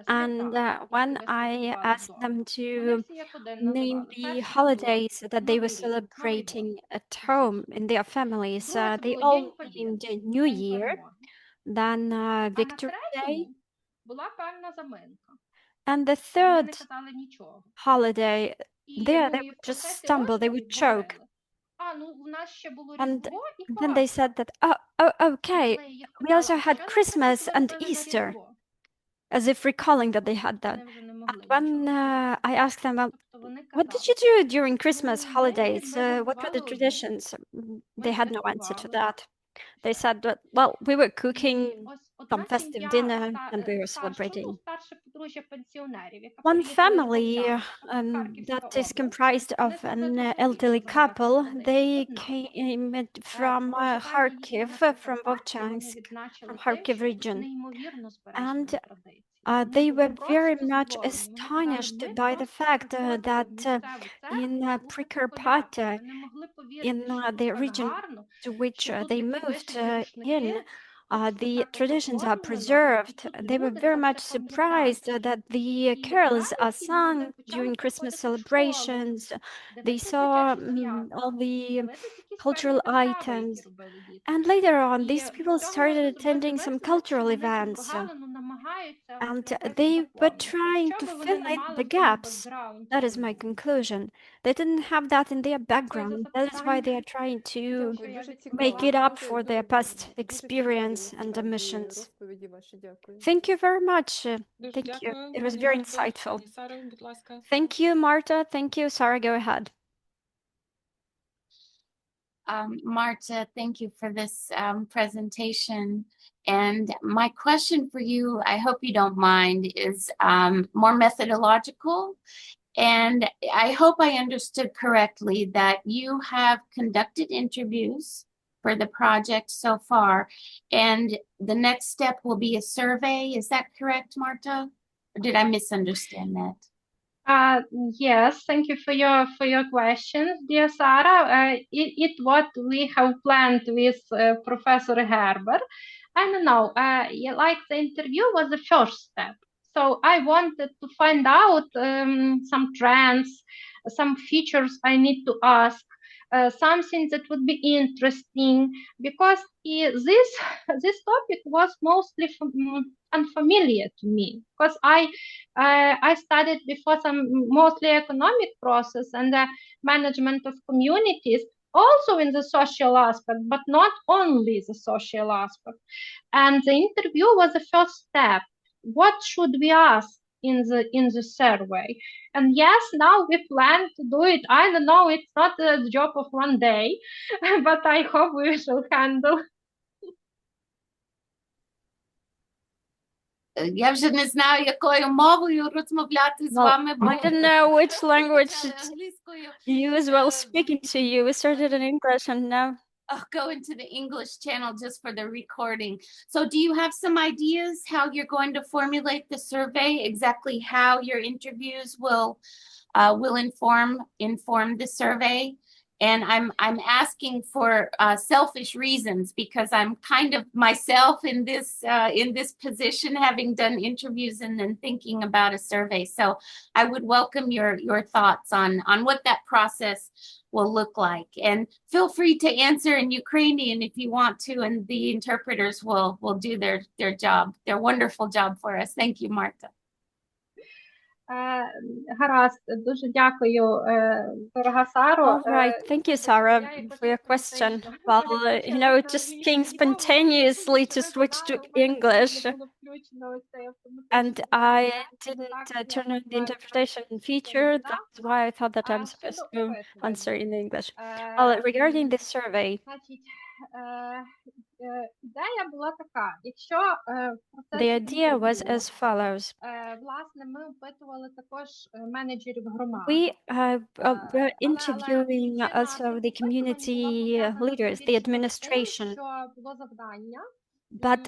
And свята, when які ви I святкували asked вдома. them Вони to всі як один name називали. the Перше було holidays that they were Новий рік, Новий год, celebrating at home in their families, друге це they було all День named Побєди, New День Year, перемоги. then А на Victory Day, третьому була певна заминка. and the Вони не third казали нічого. holiday. І, There, ну, they і в would just процесі stumble, they would розповіді choke. говорили. А, ну, у нас ще було And Різдво і then they Пасха. said that, oh, І okay, коли я їх we also питала, had що, Christmas наприклад, ви and робили на Easter, Різдво? as if recalling that they had that. Вони вже не And могли when нічого. I asked them, Тобто вони what did казали, you do during Christmas ну, ми holidays? якби What were the готували обід, traditions? They ми had no answer to святкували. that. They said that, well, we were І cooking ось some одна festive сім'я dinner and we were старше, celebrating. ну, старше подружжя пенсіонерів, яка One приїхала з family Вовчанська, Харківська that is область. comprised Вони of це an дуже elderly успішно згадали couple. традицію. They Однак, came from проживання їхнього Kharkiv, на from Прикарпатті, вони Vovchansk, відзначили from тим, Kharkiv що region. неймовірно збережені And традиції. they Вони were були very просто much здивовані. Вони казали, astonished ми by the просто fact приходили в that місцеву in церкву, слухати Prikарpaty, колядки. Ми не могли повірити, in що тут the так region гарно, to which що тут they такі moved вишиті in, рушники, тут the так traditions are оформлено, і preserved. тут They were люди very це much все surprised пам'ятають. that the І carols are далі ці люди sung почали during Christmas приходити в школу, celebrations. They дивитись saw дитячі all свята, the дивитись якісь cultural певні вистави, items. які робили діти. And later on, І these з people цього started можна собі attending some довести, що cultural вони цю events. прогалину намагаються And якось they were заповнити. trying Що to би вони fill не in мали the в цьому gaps. бекграунді. That is my conclusion. They didn't have that in their Дякую за background. That is why they запитання. are trying to Що я make it відповіла. up for their past experience and omissions. Thank you very much. Дуже Thank you. дякую, It was пані very Марто. insightful. Пані Саро, будь ласка. Thank you, Marta. Thank you. Sarah, go ahead. Marta, thank you for this presentation. And my question for you, I hope you don't mind, is more methodological. And I hope I understood correctly that you have conducted interviews for the project so far, and the next step will be a survey. Is that correct, Marta? Or did I misunderstand that? Yes, thank you for your questions, dear Sarah. It what we have planned with Professor Herber. I don't know. Like the interview was the first step. So I wanted to find out some trends, some features I need to ask, something that would be interesting, because this topic was mostly unfamiliar to me, because I studied before some mostly economic process and the management of communities, also in the social aspect, but not only the social aspect. And the interview was the first step. What should we ask in the survey? And yes, now we plan to do it. I don't know, it's not a job of one day, but I hope we shall handle. Я вже не знаю, якою мовою розмовляти з Well, вами. I don't know which language. You as well speaking to you. We started in English and now I'll go into the English channel just for the recording. So do you have some ideas how you're going to formulate the survey, exactly how your interviews will inform the survey? And I'm asking for selfish reasons because I'm kind of myself in this position, having done interviews and then thinking about a survey. So I would welcome your thoughts on what that process will look like. And feel free to answer in Ukrainian if you want to, and the interpreters will do their job, their wonderful job for us. Thank you, Marta. Гаразд, дуже дякую, дорога Саро. all right. Thank you, Sarah, for your question. Well, it just came spontaneously to switch to English. And I didn't turn on the interpretation feature. That's why I thought that I'm supposed to answer in English. Well, regarding the survey, Ідея була така, якщо the idea was as follows. власне, ми опитували також менеджерів громад. We were interviewing also the community leaders, the administration. Було завдання. But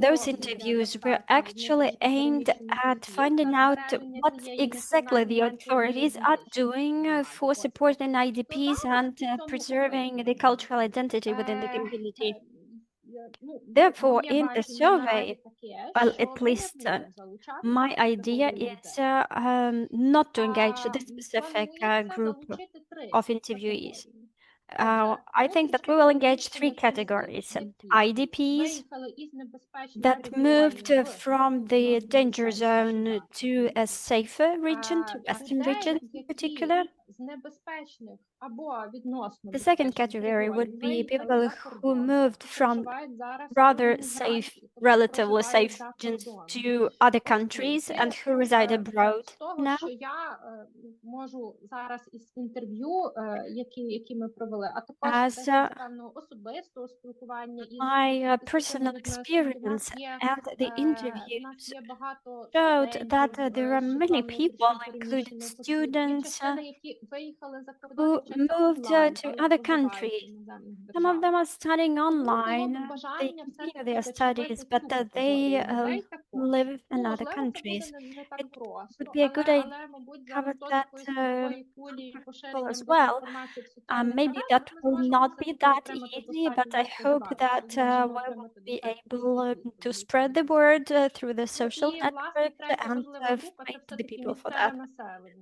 those interviews were actually aimed at finding out what exactly the authorities are doing for supporting IDPs and preserving the cultural identity within the community. Therefore, in the survey, well, at least my idea is not to engage this specific group of interviewees. I think that we will engage three categories: IDPs that moved from the danger zone to a safer region, to Western region in particular. The second category would be people who moved from rather safe, relatively safe regions to other countries and who reside abroad now. As my personal experience and the interviews showed that there are many people, including students, who moved to other countries. Some of them are studying online. They continue their studies, but they live in other countries. It would be a good idea to cover that people as well. Maybe that will not be that easy, but I hope that we will be able to spread the word through the social network and find the people for that.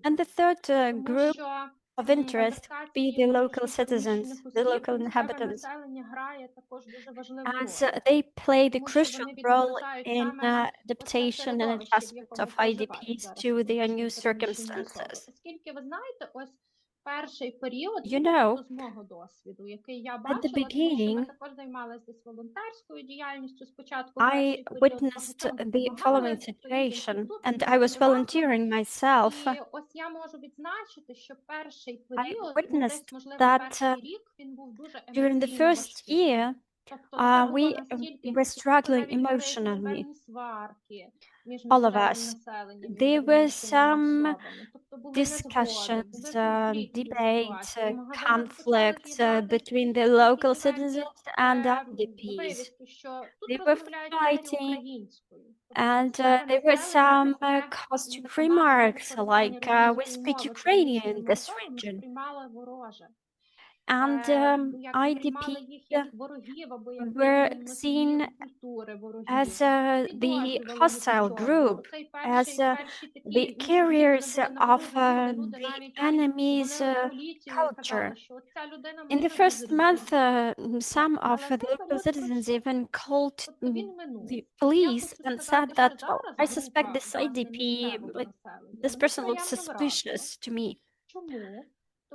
And the third group of interest be the local citizens, the local inhabitants, as they play the crucial role in adaptation and adjustment of IDPs to their new circumstances. At the beginning, I witnessed the following situation, and I was volunteering myself. I witnessed that during the first year, we were struggling emotionally, all of us. There were some discussions, debates, conflicts between the local citizens and IDPs. They were fighting, and there were some caustic remarks like, we speak Ukrainian in this region. And IDPs were seen as the hostile group, as the carriers of the enemy's culture. In the first month, some of the local citizens even called the police and said that, "Oh, I suspect this IDP, this person looks suspicious to me."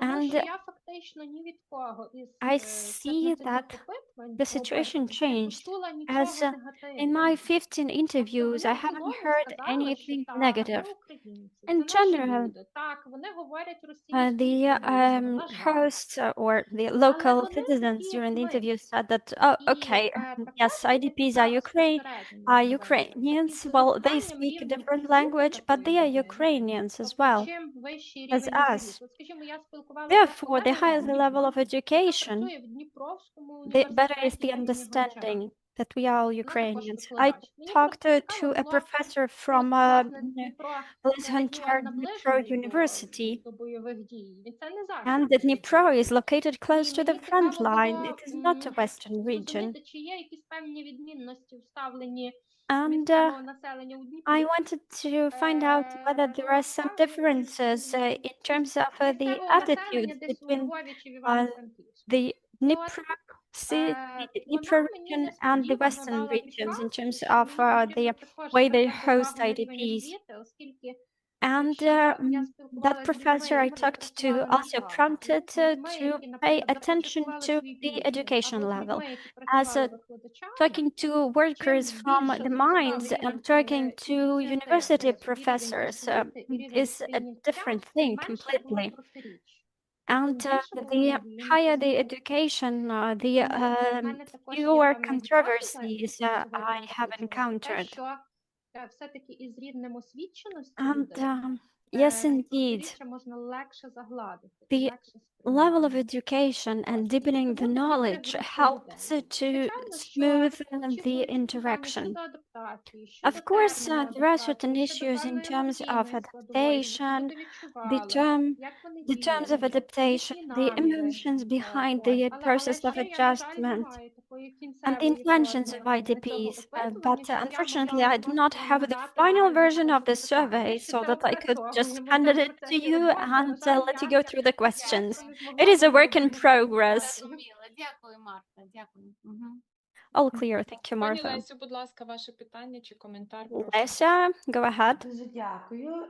And I see that the situation changed, as in my 15 interviews, I haven't heard anything negative. In general, the hosts or the local citizens during the interview said that, oh, okay, yes, IDPs are Ukrainians. Well, they speak a different language, but they are Ukrainians as well as us. Therefore, the higher the level of education, the better is the understanding that we are all Ukrainians. I talked to a professor from Dnipro University, and the Dnipro is located close to the front line. It is not a Western region. And I wanted to find out whether there are some differences in terms of the attitudes between the Dnipro region and the Western regions in terms of the way they host IDPs. And that professor I talked to also prompted to pay attention to the education level, as talking to workers from the mines and talking to university professors is a different thing completely. And the higher the education, the fewer controversies I have encountered. And yes, indeed, the level of education and deepening the knowledge helps to smooth the interaction. Of course, there are certain issues in terms of adaptation, the terms of adaptation, the emotions behind the process of adjustment, and the intentions of IDPs. But unfortunately, I do not have the final version of the survey so that I could just hand it to you and let you go through the questions. It is a work in progress. Дякую, Марта. Дякую. All clear. Thank you, Пані Martha. Лесю, будь ласка, ваше питання чи коментар, прошу. Lesia, go ahead. Дуже дякую.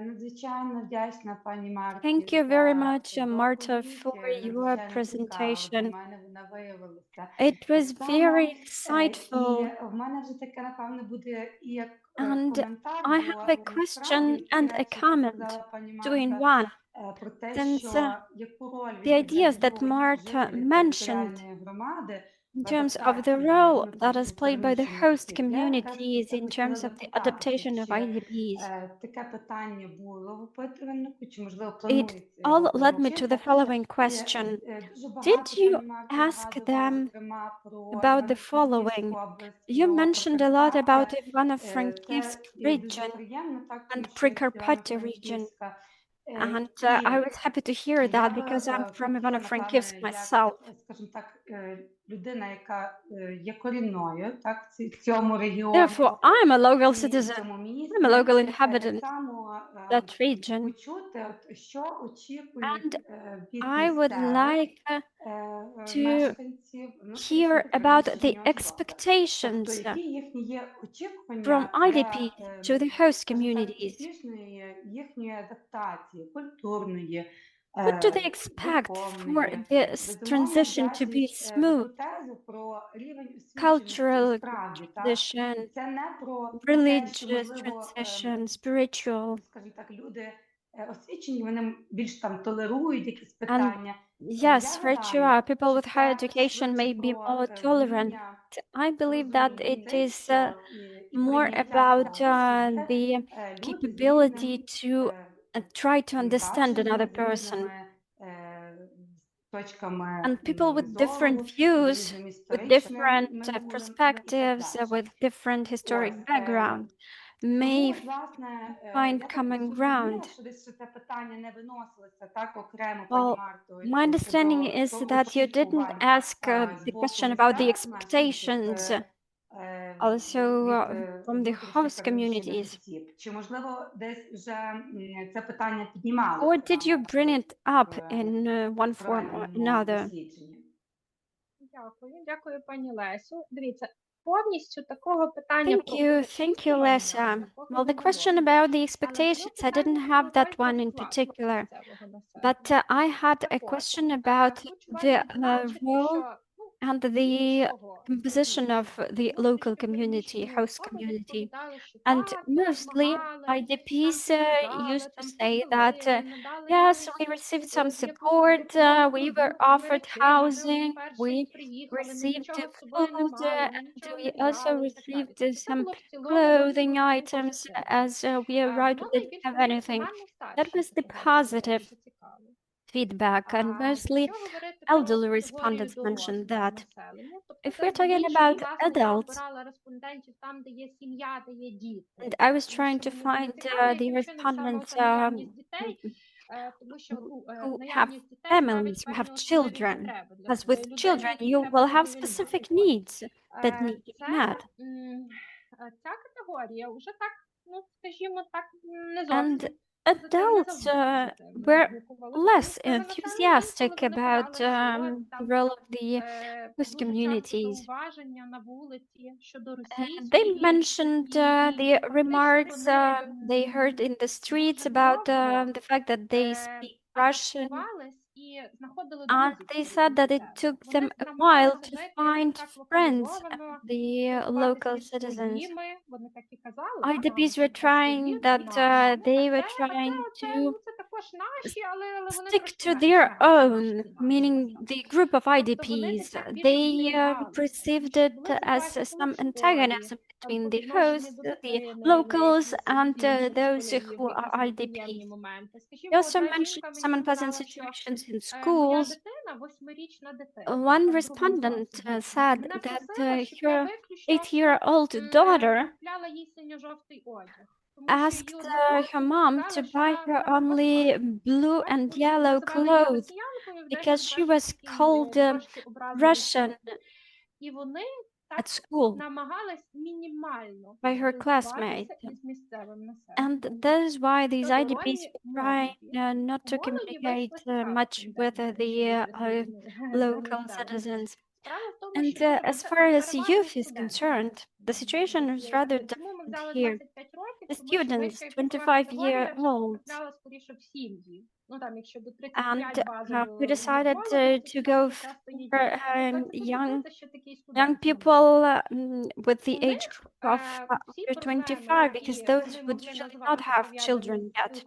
Надзвичайно вдячна пані Марті Thank you very much, за Marta, доповідь. for your Надзвичайно цікава для presentation. мене вона виявилася. It was Так само, very і insightful. в мене вже таке, напевно, буде і як And коментар, I бо have a question справді and ті a речі, які comment, сказала пані two in Марта, one, про те, since що яку роль the ideas that відіграють Marta жителі mentioned територіальної громади in в terms of the адаптації role that is внутрішньо played by the переміщених host осіб. Я якраз communities in хотіла terms of the запитати, adaptation of чи IDPs. таке питання було в опитувальнику, чи, можливо, It планується all його led me to долучити. the following І question. дуже Did багато you пані Марта ask згадувала, them зокрема, про about the Івано-Франківську following? область, You про mentioned a lot about Прикарпаття. Ivano-Frankivsk Це дуже region приємно, так, тому and що я з Prikарpattia region. Івано-Франківська. And І I was happy to hear that я because I'm би from хотіла, Ivano-Frankivsk напевно, myself. як, скажімо так, людина, яка є корінною, так, в цьому регіоні Therefore, I'm a local і в citizen. цьому I'm a місті, local так inhabitant само of that region. почути, що очікують And від I would місцевих like to мешканців hear внутрішньо about the переміщені особи. Тобто, expectations які їхні є очікування from IDPs to the host скажімо так, communities. успішної їхньої адаптації, культурної, What do they expect for духовної. this Безумовно, transition to be дякуючи за smooth? ту тезу про рівень освіченості, Cultural справді, так? transition, Це не про те, що, religious можливо, transition, spiritual. скажімо так, люди освічені, вони більш там толерують якісь And питання. yes, for sure, people with higher це education may швидше be про more tolerant. вміння I believe that розуміння it тих, is що і more прийняття about того, що the є люди з capability різним to try to understand another баченням, з person. різними точками And people with different зору, з views, різним with історичним different минулим, і perspectives, так далі. with different historic Ось, background, тому, may власне, find я так common зрозуміла, ground. що десь це питання не виносилося так окремо, пані Well, Марто, my understanding щодо is that you didn't очікувань ask з the боку question about the місцевих мешканців expectations also від from the внутрішньо host переміщених communities. осіб. Чи, можливо, десь вже це питання піднімалося Or did you вам bring it up в in one form or проведеному another? дослідженні? Дякую, пані Лесю. Дивіться, Thank you, Lesa. Well, the question about the expectations, I didn't have that one in particular, but I had a question about the role and the composition of the local community, host community. And mostly IDPs used to say that, yes, we received some support, we were offered housing, we received food, and we also received some clothing items as we arrived, we didn't have anything. That was the positive feedback, and mostly elderly respondents mentioned that. If we're talking about adults, and I was trying to find the respondents who have families, who have children, because with children you will have specific needs that need to be met. And adults were less enthusiastic about the role of the host communities. They mentioned the remarks they heard in the streets about the fact that they speak Russian, and they said that it took them a while to find friends, the local citizens. IDPs were trying that they were trying to stick to their own, meaning the group of IDPs. They perceived it as some antagonism between the hosts, the locals, and those who are IDPs. They also mentioned some unpleasant situations in schools. One respondent said that her 8-year-old daughter asked her mom to buy her only blue and yellow clothes because she was called Russian at school by her classmate. And that is why these IDPs try not to communicate much with the local citizens. And as far as youth is concerned, the situation is rather different here. The students, 25-year-olds, and we decided to go for young people with the age group of under 25, because those would usually not have children yet.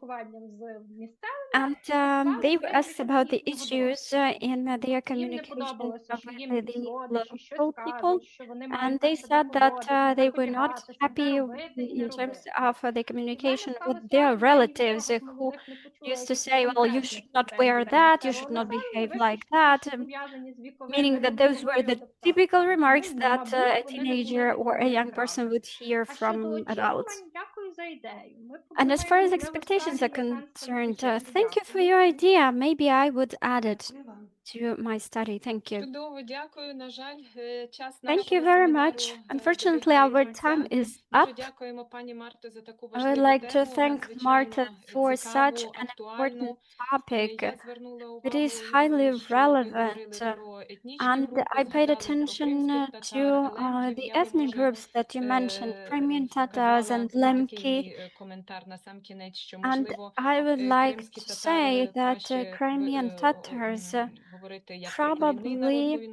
And they were asked about the issues in their communication with the local people, and they said that they were not happy in terms of the communication with their relatives who used to say, well, you should not wear that, you should not behave like that, meaning that those were the typical remarks that a teenager or a young person would hear from adults. And as far as expectations are concerned, thank you for your idea. Maybe I would add it to my study. Thank you. Thank you very much. Unfortunately, our time is up. I would like to thank Marta for such an important topic. It is highly relevant, and I paid attention to the ethnic groups that you mentioned, Crimean Tatars and Lemki. And I would like to say that Crimean Tatars probably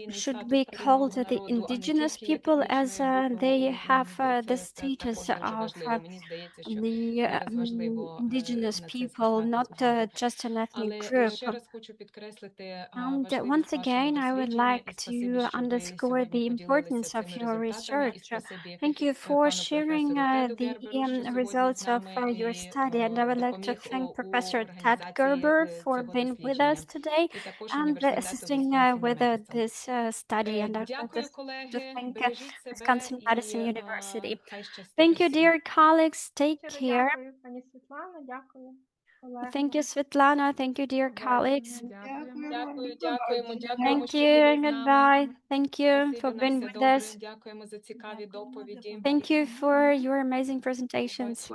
should be called the indigenous people, as they have the status of the indigenous people, not just an ethnic group. And once again, I would like to underscore the importance of your research. Thank you for sharing the results of your study. And I would like to thank Professor Ted Gerber for being with us today and assisting with this study. And I would like to thank Wisconsin Madison University. Thank you, dear colleagues. Take care. Thank you, Svetlana. Thank you, dear colleagues. Thank you and goodbye. Thank you for being with us. Thank you for your amazing presentations.